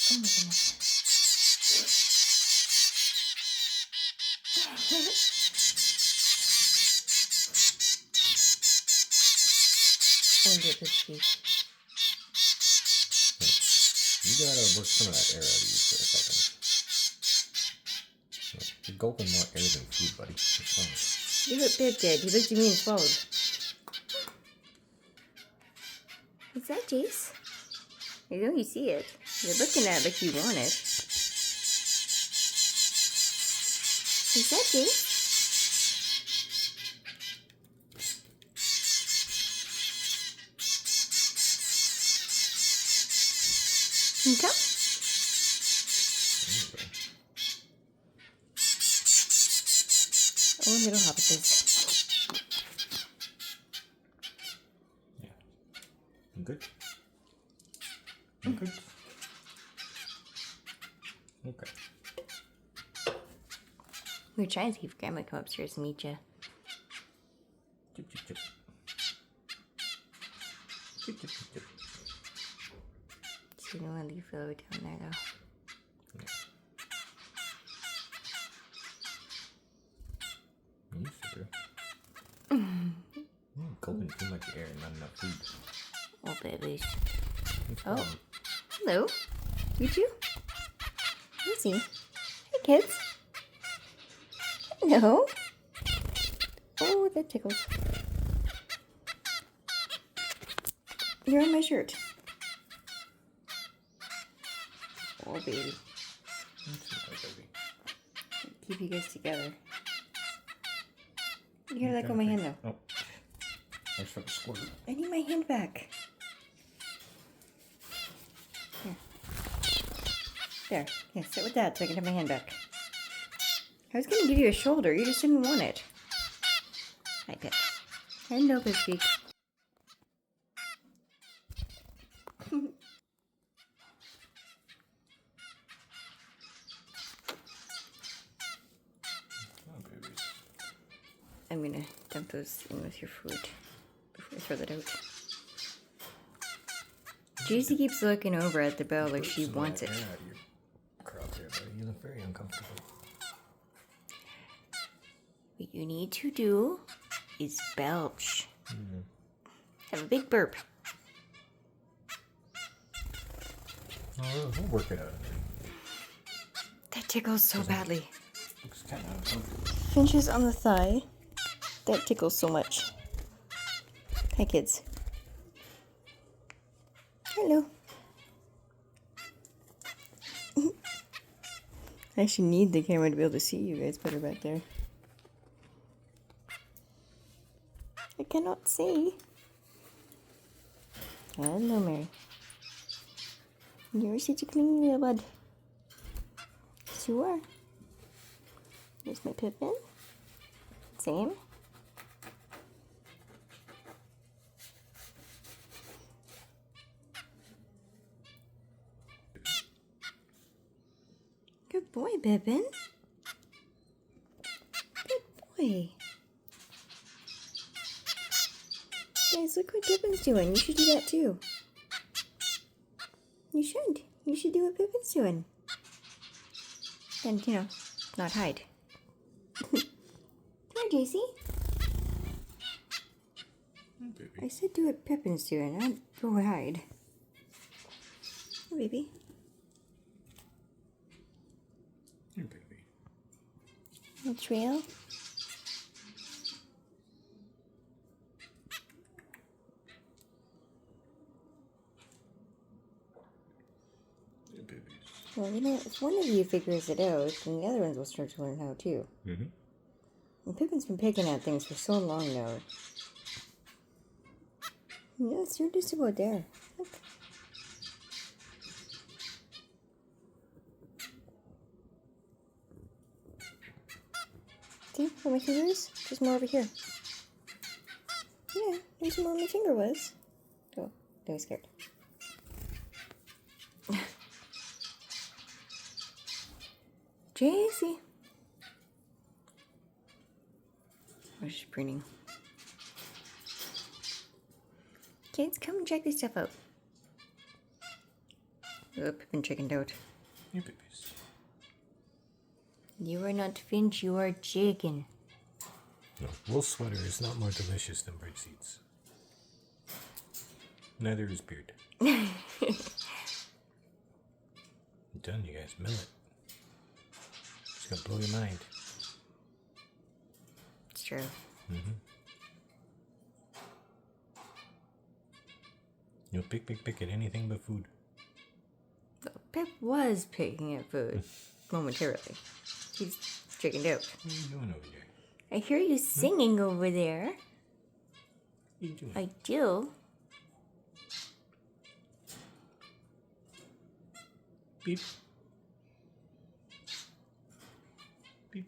Oh my goodness. Under the cheek. You gotta work some of that air out of you for a second. You're gulping more air than food, buddy. It's fine. Look what Bib did. He looked at me and swallowed. Is that Jace? I know you see it. You're looking at it like you want it. Is that Jace? Okay. Oh, little hobbitses. Yeah. I'm good. I'm good. Okay. We were trying to see if Grandma would come upstairs and meet you. Chip, chip, chip. Chip, chip, chip, chip. She didn't want to leave Philo down there, though. Yeah. You figure. You're gulping too much air and not enough food. Oh, babies. Oh. Hello. You too? Easy. Hey, kids. Hello. Oh, that tickles. You're on my shirt. Oh, baby. Keep you guys together. You gotta let go of my hand, though. Oh. I just got the squirt. I need my hand back. Here. There. Yeah, sit with that so I can have my hand back. I was gonna give you a shoulder. You just didn't want it. Hi, Pip. Hello, Pipsy. I'm gonna dump those in with your food before I throw that out. Juicy keeps looking over at the bell like she wants it. You look very uncomfortable. What you need to do is belch. Mm-hmm. Have a big burp. Oh, we'll work it out. That tickles so badly. Looks kind of uncomfortable. Pinches on the thigh. That tickles so much. Hi, kids. Hello. I actually need the camera to be able to see you guys better back there. I cannot see. Hello, Mary. You're such a clean little bud. Yes, you are. Here's my Pippin. Same. Good boy, Pippin. Good boy. Guys, look what Pippin's doing. You should do that too. You should. You should do what Pippin's doing. And, you know, not hide. Hi, JC. I said do what Pippin's doing, not go hide. Hey, baby. Here, baby. Little trail. Here, babies. Well, you know, if one of you figures it out, then the other ones will start to learn how too. Mm-hmm. And Pippin's been picking at things for so long now. Yes, you're just about there. Look. See where my finger is? There's more over here. Yeah, there's more where my finger was. Oh, I was scared. JC. Oh, she's preening. Kids, come and check this stuff out. Oop, been chickened out. Your babies. You are not Finch, you are chicken. No, wool sweater is not more delicious than bird seeds. Neither is beard. I'm telling you guys, millet. It's gonna blow your mind. It's true. You'll pick at anything but food. Pip was picking at food momentarily. He's chickened out. What are you doing over there? I hear you singing over there. What are you doing? I do. Beep.